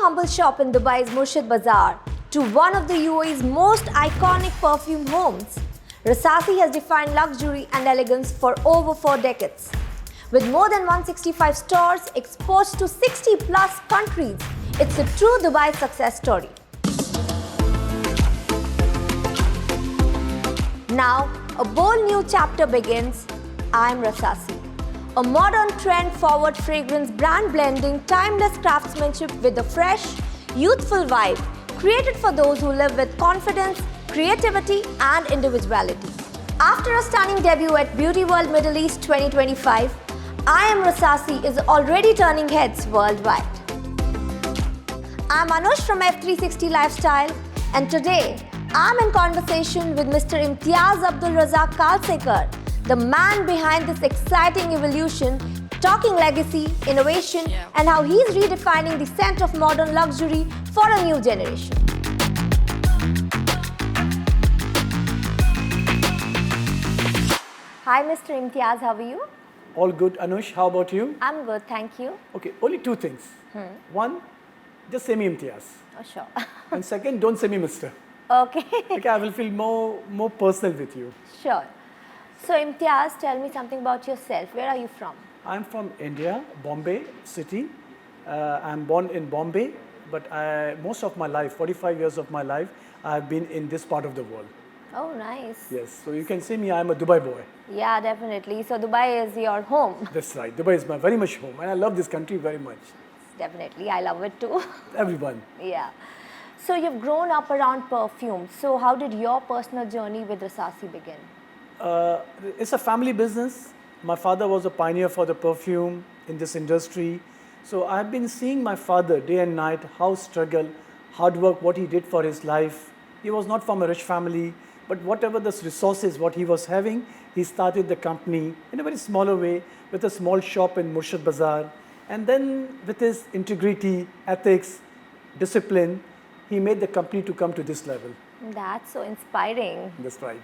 humble shop in Dubai's Murshid Bazar to one of the UAE's most iconic perfume homes, Rasasi has defined luxury and elegance for over 4 decades. With more than 165 stores exposed to 60 plus countries, it's a true Dubai success story. Now, a bold new chapter begins, ImRasasi. A modern trend-forward fragrance brand blending timeless craftsmanship with a fresh, youthful vibe created for those who live with confidence, creativity and individuality. After a stunning debut at Beautyworld Middle East 2025, ImRasasi is already turning heads worldwide. I'm Anush from F360 Lifestyle, and today I'm in conversation with Mr. Imtiaz Abdul Razak Kalsekar, the man behind this exciting evolution, talking legacy, innovation, and how he's redefining the scent of modern luxury for a new generation. Hi, Mr. Imtiaz, how are you? All good, Anush. How about you? I'm good, thank you. Okay, only 2 things. One, just say me Imtiaz. Oh, sure. And second, don't say me Mr. Okay. Okay, I will feel more personal with you. Sure. So, Imtiaz, tell me something about yourself. Where are you from? I'm from India, Bombay city. I'm born in Bombay, but most of my life, 45 years of my life, I've been in this part of the world. Oh, nice. Yes, so you can say me, I'm a Dubai boy. Yeah, definitely. So, Dubai is your home. That's right. Dubai is my very much home, and I love this country very much. Definitely. I love it too. Everyone. Yeah. So, you've grown up around perfume. So, how did your personal journey with Rasasi begin? It's a family business. My father was a pioneer for the perfume in this industry. So I've been seeing my father day and night, how struggle, hard work, what he did for his life. He was not from a rich family, but whatever the resources, what he was having, he started the company in a very smaller way with a small shop in Murshid Bazar. And then with his integrity, ethics, discipline, he made the company to come to this level. That's so inspiring. That's right.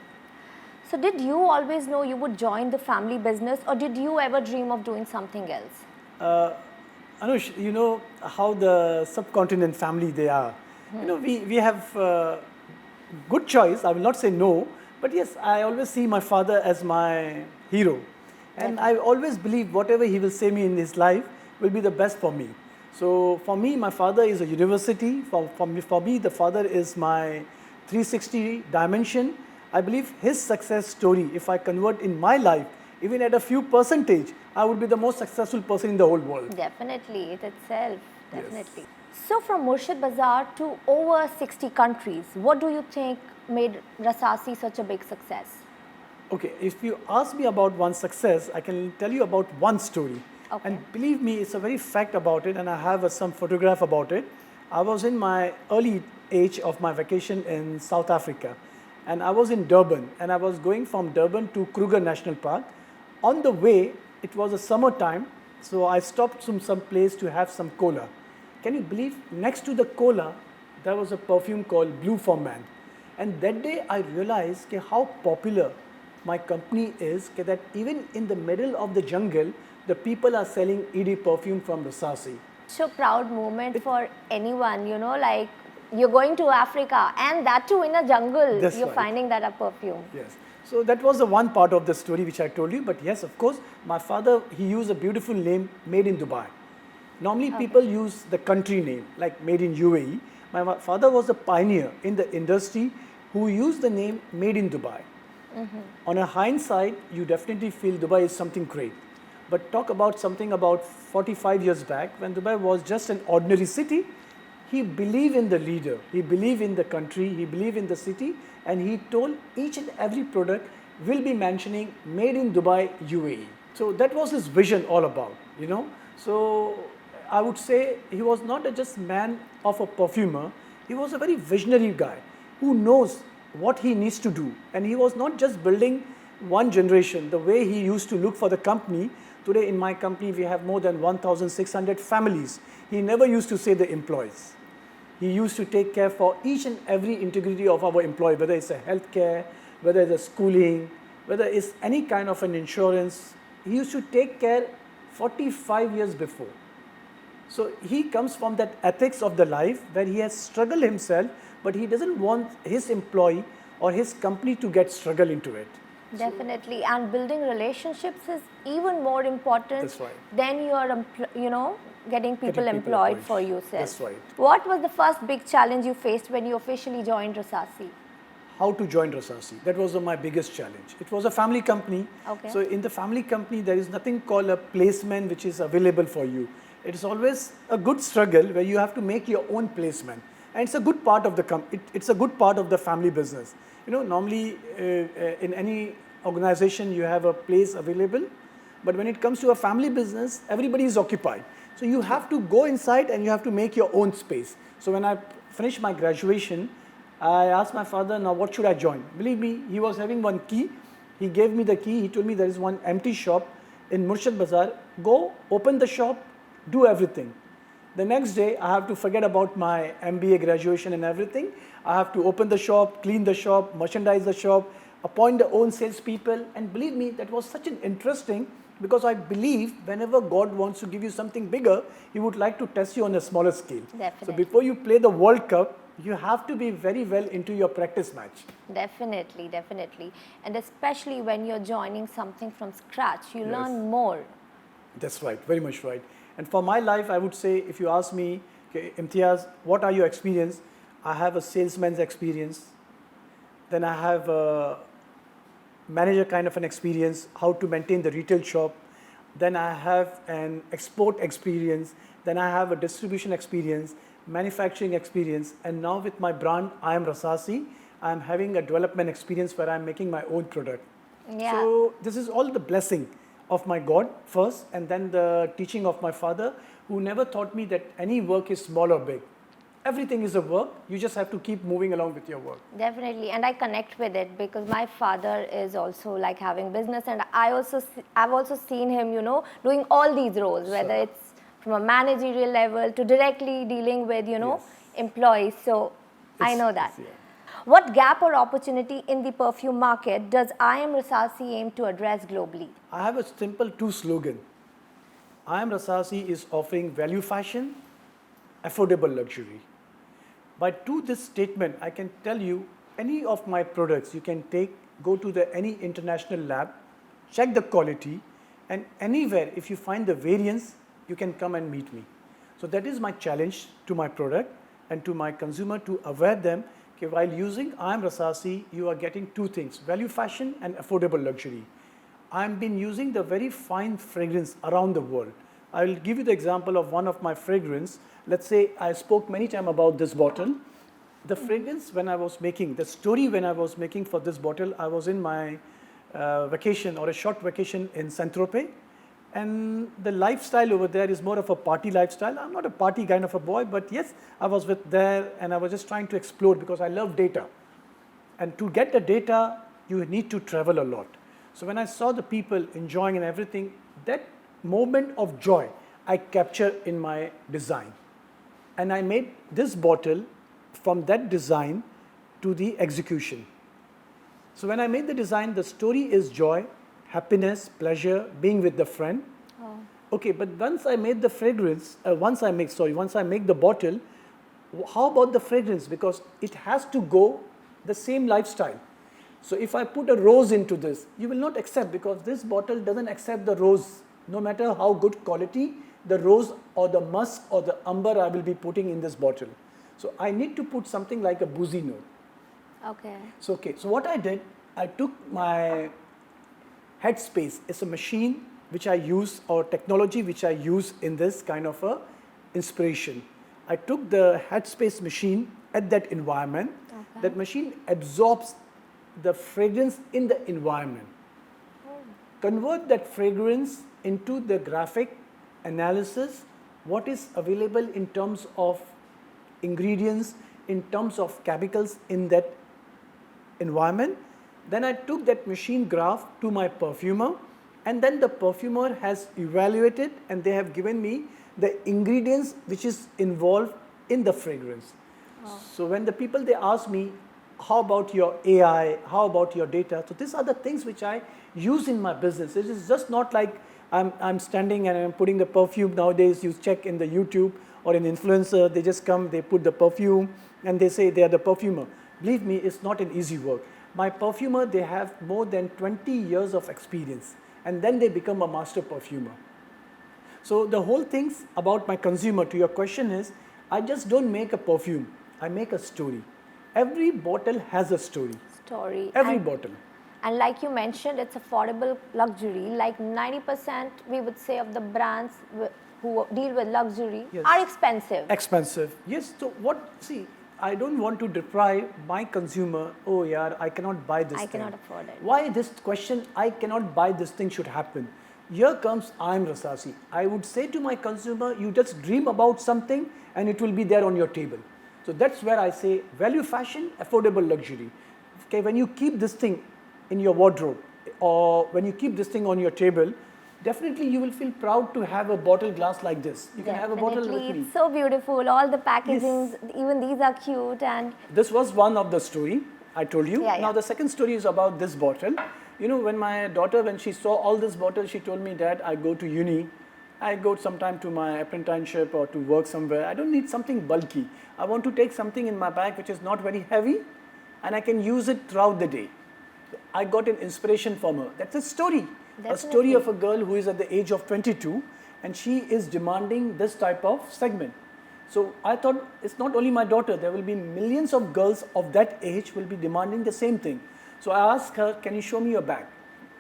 So, did you always know you would join the family business, or did you ever dream of doing something else? Anush, you know how the subcontinent family they are. You know, we have good choice. I will not say no, but yes, I always see my father as my hero. And I always believe whatever he will say me in his life will be the best for me. So for me, my father is a university. For me, the father is my 360 dimension. I believe his success story, if I convert in my life, even at a few percentage, I would be the most successful person in the whole world. Definitely, it itself, definitely. Yes. So, from Murshid Bazar to over 60 countries, what do you think made Rasasi such a big success? Okay, if you ask me about one success, I can tell you about one story. Okay. And believe me, it's a very fact about it, and I have some photograph about it. I was in my early age of my vacation in South Africa. And I was in Durban, and I was going from Durban to Kruger National Park. On the way, it was a summertime, so I stopped some place to have some cola. Can you believe, next to the cola, there was a perfume called Blue for Man. And that day, I realized how popular my company is, that even in the middle of the jungle, the people are selling ED perfume from Rasasi. So proud moment for anyone, you know, like, you're going to Africa, and that too in a jungle. That's you're right. finding that a perfume. Yes. So that was the one part of the story which I told you. But yes, of course, my father, he used a beautiful name, made in Dubai. Normally people use the country name, like made in UAE. My father was a pioneer in the industry who used the name made in Dubai. On a hindsight, you definitely feel Dubai is something great. But talk about something about 45 years back, when Dubai was just an ordinary city. He believed in the leader, he believed in the country, he believed in the city, and he told each and every product will be mentioning made in Dubai, UAE. So that was his vision all about, you know. So I would say he was not just man of a perfumer, he was a very visionary guy who knows what he needs to do. And he was not just building one generation, the way he used to look for the company. Today in my company, we have more than 1,600 families. He never used to say the employees. He used to take care for each and every integrity of our employee, whether it's a healthcare, whether it's a schooling, whether it's any kind of an insurance. He used to take care 45 years before. So he comes from that ethics of the life where he has struggled himself, but he doesn't want his employee or his company to get struggle into it. Definitely, and building relationships is even more important That's right. than your, getting people Getting people employed employed. for yourself. That's right. What was the first big challenge you faced when you officially joined Rasasi? How to join Rasasi. That was my biggest challenge. It was a family company. Okay. So in the family company, there is nothing called a placement which is available for you. It is always a good struggle where you have to make your own placement. And it's a good part of the it's a good part of the family business. Normally in any organization you have a place available, but when it comes to a family business, everybody is occupied. So you have to go inside and you have to make your own space. So when I finished my graduation, I asked my father, now what should I join? Believe me, he was having one key. He gave me the key. He told me there is one empty shop in Murshid Bazar. Go, open the shop, do everything. The next day, I have to forget about my MBA graduation and everything. I have to open the shop, clean the shop, merchandise the shop, appoint the own salespeople. And believe me, that was such an interesting, because I believe whenever God wants to give you something bigger, He would like to test you on a smaller scale. Definitely. So before you play the World Cup, you have to be very well into your practice match. Definitely, definitely. And especially when you're joining something from scratch, you Yes. learn more. That's right, very much right. And for my life, I would say, if you ask me, okay, Imtiaz, what are your experience? I have a salesman's experience. Then I have a manager kind of an experience, how to maintain the retail shop. Then I have an export experience. Then I have a distribution experience, manufacturing experience. And now with my brand, ImRasasi, I'm having a development experience where I'm making my own product. Yeah. So this is all the blessing of my God first, and then the teaching of my father, who never taught me that any work is small or big. Everything is a work. You just have to keep moving along with your work. Definitely, and I connect with it because my father is also like having business, and I've also seen him, doing all these roles, whether it's from a managerial level to directly dealing with, Yes. employees. So I It's- know that. yeah. What gap or opportunity in the perfume market does ImRasasi aim to address globally? I have a simple two slogan. ImRasasi is offering value fashion, affordable luxury. By to this statement, I can tell you any of my products you can go to any international lab, check the quality, and anywhere if you find the variance, you can come and meet me. So that is my challenge to my product and to my consumer, to aware them that while using ImRasasi, you are getting two things, value fashion and affordable luxury. I've been using the very fine fragrance around the world. I will give you the example of one of my fragrance. Let's say I spoke many times about this bottle. The fragrance when I was making, the story when I was making for this bottle, I was in my vacation or a short vacation in Saint-Tropez. And the lifestyle over there is more of a party lifestyle. I'm not a party kind of a boy, but yes, I was there and I was just trying to explore because I love data. And to get the data, you need to travel a lot. So when I saw the people enjoying and everything, that moment of joy I capture in my design. And I made this bottle from that design to the execution. So when I made the design, the story is joy, happiness, pleasure, being with the friend. Oh. Okay, but once I made the fragrance, once I make the bottle, how about the fragrance? Because it has to go the same lifestyle. So if I put a rose into this, you will not accept, because this bottle doesn't accept the rose. No matter how good quality, the rose or the musk or the amber I will be putting in this bottle. So I need to put something like a boozy note. Okay. So what I did, I took my Headspace. It's a machine which I use, or technology which I use in this kind of a inspiration. I took the Headspace machine at that environment. Okay. That machine absorbs the fragrance in the environment. Convert that fragrance into the graphic analysis, what is available in terms of ingredients, in terms of chemicals in that environment. Then I took that machine graph to my perfumer, and then the perfumer has evaluated and they have given me the ingredients which is involved in the fragrance. Oh. So when the people, they ask me, how about your AI, how about your data? So these are the things which I use in my business. It is just not like I'm standing and I'm putting the perfume. Nowadays, you check in the YouTube or an influencer, they just come, they put the perfume, and they say they are the perfumer. Believe me, it's not an easy work. My perfumer, they have more than 20 years of experience, and then they become a master perfumer. So the whole things about my consumer, to your question is, I just don't make a perfume, I make a story. Every bottle has a story. Story. Every bottle. And like you mentioned, it's affordable luxury. Like 90% we would say of the brands who deal with luxury are expensive. Expensive. Yes. So see, I don't want to deprive my consumer, oh yeah, I cannot buy this thing. I cannot afford it. Why this question, I cannot buy this thing should happen? Here comes ImRasasi. I would say to my consumer, you just dream about something and it will be there on your table. So that's where I say value fashion, affordable luxury. Okay, when you keep this thing in your wardrobe or when you keep this thing on your table, definitely you will feel proud to have a bottle glass like this. You can have a bottle with me. It's so beautiful. All the packagings, even these are cute. And this was one of the story I told you. Yeah, now the second story is about this bottle. You know, when my daughter, when she saw all this bottle, she told me, Dad, I go to uni. I go sometime to my apprenticeship or to work somewhere. I don't need something bulky. I want to take something in my bag which is not very heavy and I can use it throughout the day. So I got an inspiration from her. That's a story. Definitely. A story of a girl who is at the age of 22 and she is demanding this type of segment. So I thought it's not only my daughter, there will be millions of girls of that age will be demanding the same thing. So I asked her, can you show me your bag?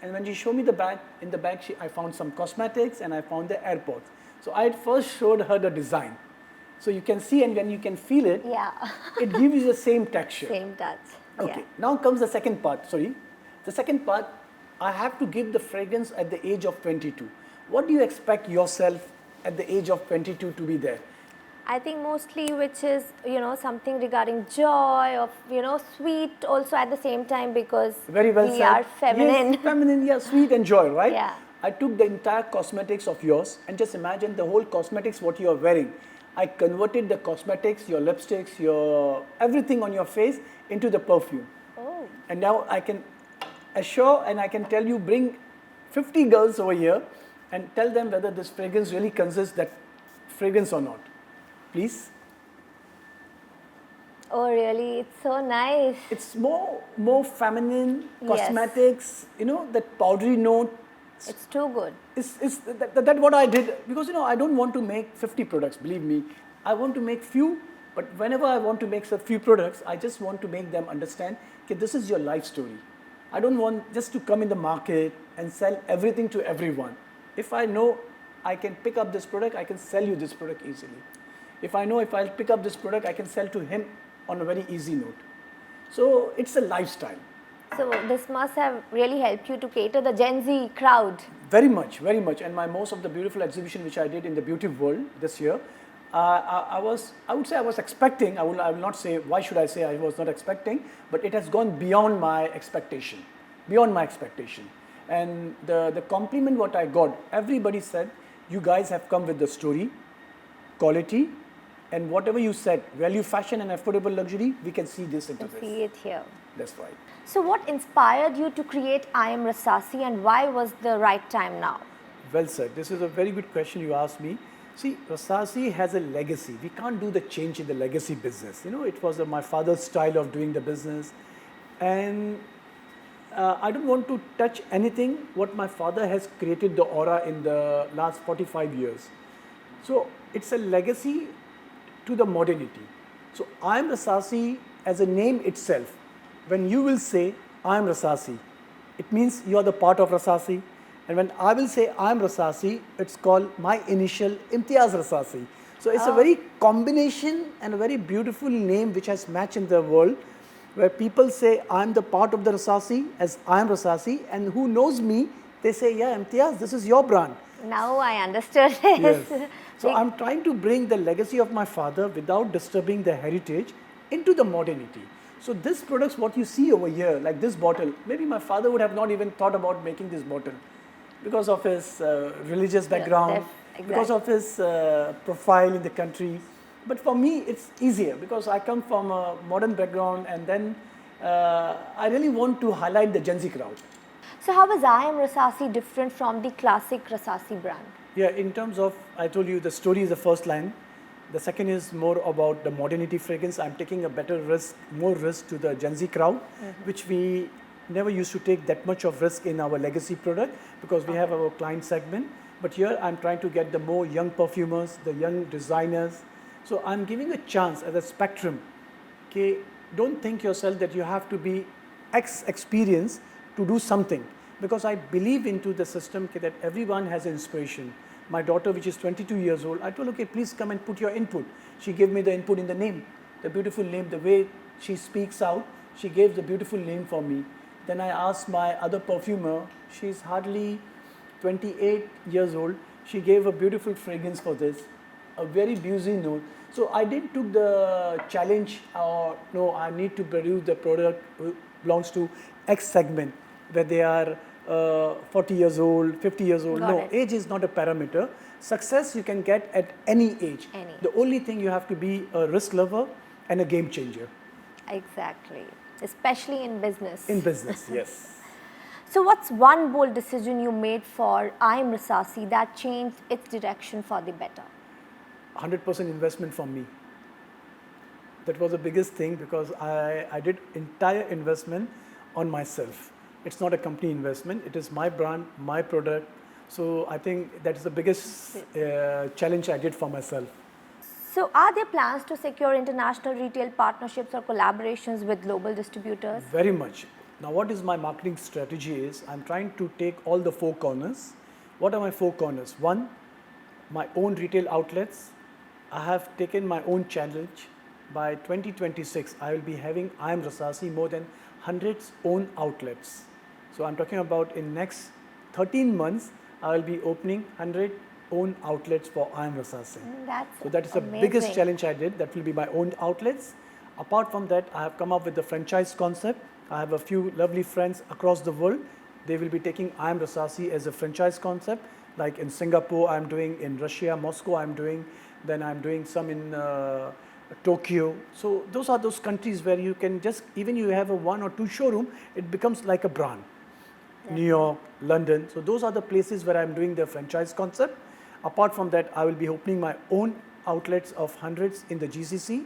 And when she showed me the bag, in the bag I found some cosmetics and I found the AirPods. So I first showed her the design. So you can see and when you can feel it, it gives you the same texture. Same touch. Okay, now comes the second part, The second part, I have to give the fragrance at the age of 22. What do you expect yourself at the age of 22 to be there? I think mostly which is, something regarding joy, of, sweet also at the same time because Very well we said. are feminine. Yes, feminine, yeah, sweet and joy, right? Yeah. I took the entire cosmetics of yours and just imagine the whole cosmetics what you are wearing. I converted the cosmetics, your lipsticks, your everything on your face into the perfume. Oh. And now I can assure and I can tell you, bring 50 girls over here and tell them whether this fragrance really consists that fragrance or not. Please. Oh, really? It's so nice. It's more feminine, cosmetics, that powdery note. It's too good. That's what I did because, I don't want to make 50 products, believe me. I want to make few, but whenever I want to make a few products, I just want to make them understand that this is your life story. I don't want just to come in the market and sell everything to everyone. If I know I can pick up this product, I can sell you this product easily. If I know if I'll pick up this product, I can sell to him on a very easy note. So it's a lifestyle. So this must have really helped you to cater the Gen Z crowd. Very much, very much. And most of the beautiful exhibition which I did in the Beautyworld this year, I would say I was expecting, I will not say, why should I say I was not expecting, but it has gone beyond my expectation, And the compliment what I got, everybody said, you guys have come with the story, quality, and whatever you said, value, fashion and affordable luxury, we can see this into this. See it here. That's right. So what inspired you to create ImRasasi and why was the right time now? Well said. This is a very good question you asked me. See, Rasasi has a legacy. We can't do the change in the legacy business. It was my father's style of doing the business. And I don't want to touch anything what my father has created the aura in the last 45 years. So it's a legacy to the modernity. So ImRasasi as a name itself, when you will say ImRasasi, it means you are the part of Rasasi. And when I will say ImRasasi, it's called my initial Rasasi. So it's a very combination and a very beautiful name which has matched in the world, where people say I'm the part of the Rasasi as ImRasasi, and who knows me, they say, yeah, Imtiaz, this is your brand. Now I understood this. Yes. So I'm trying to bring the legacy of my father without disturbing the heritage into the modernity. So this products, what you see over here, like this bottle, maybe my father would have not even thought about making this bottle because of his religious background, because of his profile in the country. But for me, it's easier because I come from a modern background and then I really want to highlight the Gen Z crowd. So how is ImRasasi different from the classic Rasasi brand? Yeah, in terms of, I told you the story is the first line. The second is more about the modernity fragrance. I'm taking a better risk, more risk to the Gen Z crowd, which we never used to take that much of risk in our legacy product because we have our client segment. But here I'm trying to get the more young perfumers, the young designers. So I'm giving a chance as a spectrum. Okay, don't think yourself that you have to be X experience to do something, because I believe into the system that everyone has inspiration. My daughter, which is 22 years old, I told her, okay, please come and put your input. She gave me the input in the name, the beautiful name, the way she speaks out, she gave the beautiful name for me. Then I asked my other perfumer, she's hardly 28 years old, she gave a beautiful fragrance for this, a very busy note. So I didn't took the challenge or no, I need to produce the product belongs to X segment where they are 40 years old, 50 years old. Got No, it. age is not a parameter. Success you can get at any age. Any. The only thing you have to be a risk lover and a game changer. Exactly. Especially in business. In business, yes. So what's one bold decision you made for ImRasasi that changed its direction for the better? 100% investment from me. That was the biggest thing because I did entire investment on myself. It's not a company investment, it is my brand, my product. So I think that is the biggest challenge I did for myself. So are there plans to secure international retail partnerships or collaborations with global distributors? Very much. Now what is my marketing strategy is, I'm trying to take all the four corners. What are my four corners? One, my own retail outlets. I have taken my own challenge. By 2026, I will be having ImRasasi more than 100 own outlets. So I'm talking about in next 13 months, I will be opening 100 own outlets for ImRasasi. So that is the biggest challenge I did. That will be my own outlets. Apart from that, I have come up with the franchise concept. I have a few lovely friends across the world. They will be taking ImRasasi as a franchise concept. Like in Singapore, I'm doing, in Russia, Moscow, I'm doing, then I'm doing some in Tokyo. So those are those countries where you can just, even you have a one or two showroom, it becomes like a brand. New York, London. So those are the places where I'm doing the franchise concept. Apart from that, I will be opening my own outlets of hundreds in the GCC.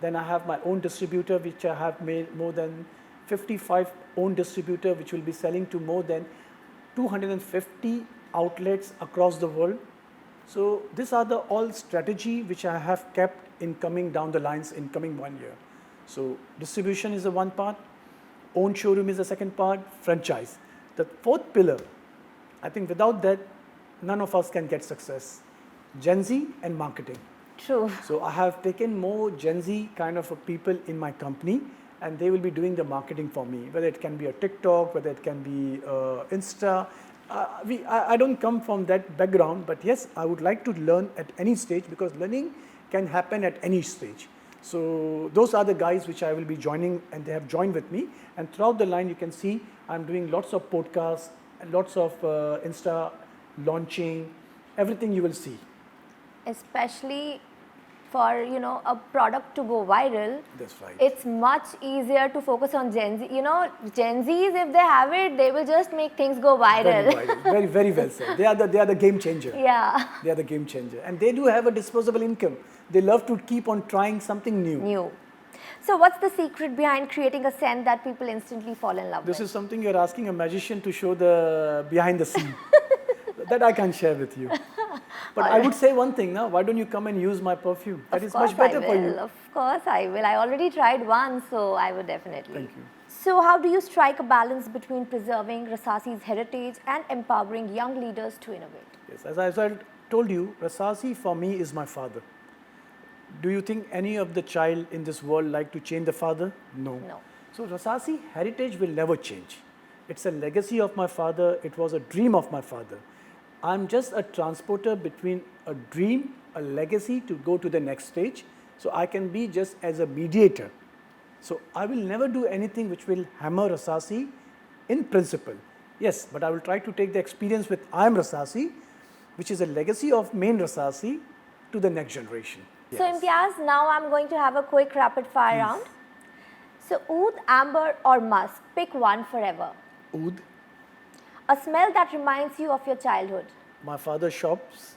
Then I have my own distributor, which I have made more than 55 own distributor, which will be selling to more than 250 outlets across the world. So these are the all strategy which I have kept in coming down the lines in coming 1 year. So distribution is the one part, own showroom is the second part, franchise. The fourth pillar, I think without that, none of us can get success. Gen Z and marketing. True. So I have taken more Gen Z kind of a people in my company, and they will be doing the marketing for me, whether it can be a TikTok, whether it can be Insta. I don't come from that background, but yes, I would like to learn at any stage because learning can happen at any stage. So those are the guys which I will be joining, and they have joined with me. And throughout the line, you can see I'm doing lots of podcasts, and lots of Insta launching, everything you will see. Especially for a product to go viral. That's right. It's much easier to focus on Gen Z. Gen Zs, if they have it, they will just make things go viral. Very, very well said. They are the game changer. Yeah. They are the game changer, and they do have a disposable income. They love to keep on trying something new. So what's the secret behind creating a scent that people instantly fall in love with? This is something you're asking a magician to show the behind the scene. That I can't share with you. But I would say one thing now, why don't you come and use my perfume? That is much better for you. Of course I will. I already tried one, so I would definitely. Thank you. So how do you strike a balance between preserving Rasasi's heritage and empowering young leaders to innovate? Yes, as I told you, Rasasi for me is my father. Do you think any of the child in this world like to change the father? No. So Rasasi heritage will never change. It's a legacy of my father. It was a dream of my father. I'm just a transporter between a dream, a legacy to go to the next stage. So I can be just as a mediator. So I will never do anything which will hammer Rasasi in principle. Yes, but I will try to take the experience with ImRasasi, which is a legacy of main Rasasi, to the next generation. Yes. So Imtiaz, now I'm going to have a quick rapid fire round. So oud, amber or musk, pick one forever. Oud. A smell that reminds you of your childhood. My father shops.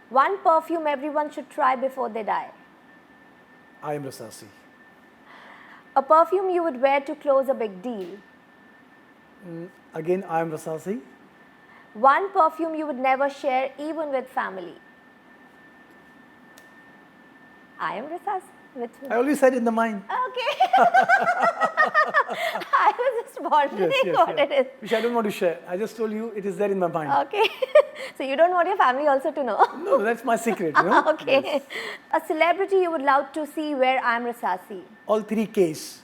One perfume everyone should try before they die. ImRasasi. A perfume you would wear to close a big deal. Again, ImRasasi. One perfume you would never share even with family. ImRasasi with me. I always said in the mind. Okay. I was just wondering what it is. Which I don't want to share. I just told you it is there in my mind. Okay. So you don't want your family also to know? No, that's my secret, you know. Okay. Yes. A celebrity you would love to see wear ImRasasi. All three Ks.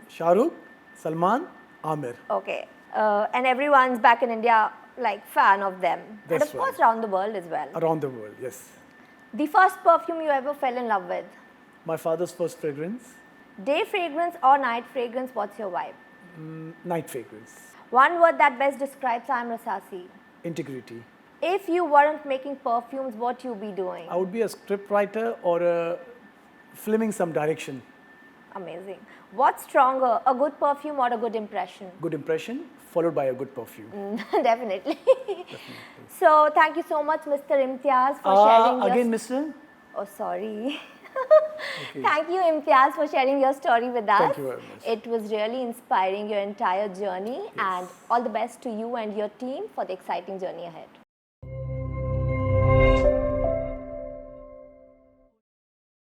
Shah Rukh, Salman, Amir. Okay. And everyone's back in India like fan of them. That's and of course right. around the world as well. Around the world, yes. The first perfume you ever fell in love with. My father's first fragrance, Day fragrance or night fragrance, what's your vibe? night fragrance. One word that best describes ImRasasi. Integrity. If you weren't making perfumes, what you be doing? I would be a script writer or filming some direction. Amazing. What's stronger, a good perfume or a good impression? Good impression followed by a good perfume. Definitely. So thank you so much, Mr. Imtiaz, for sharing your... Again, Mr. Oh, sorry. Okay. Thank you, Imtiaz, for sharing your story with us. Thank you very much. It was really inspiring, your entire journey, and all the best to you and your team for the exciting journey ahead.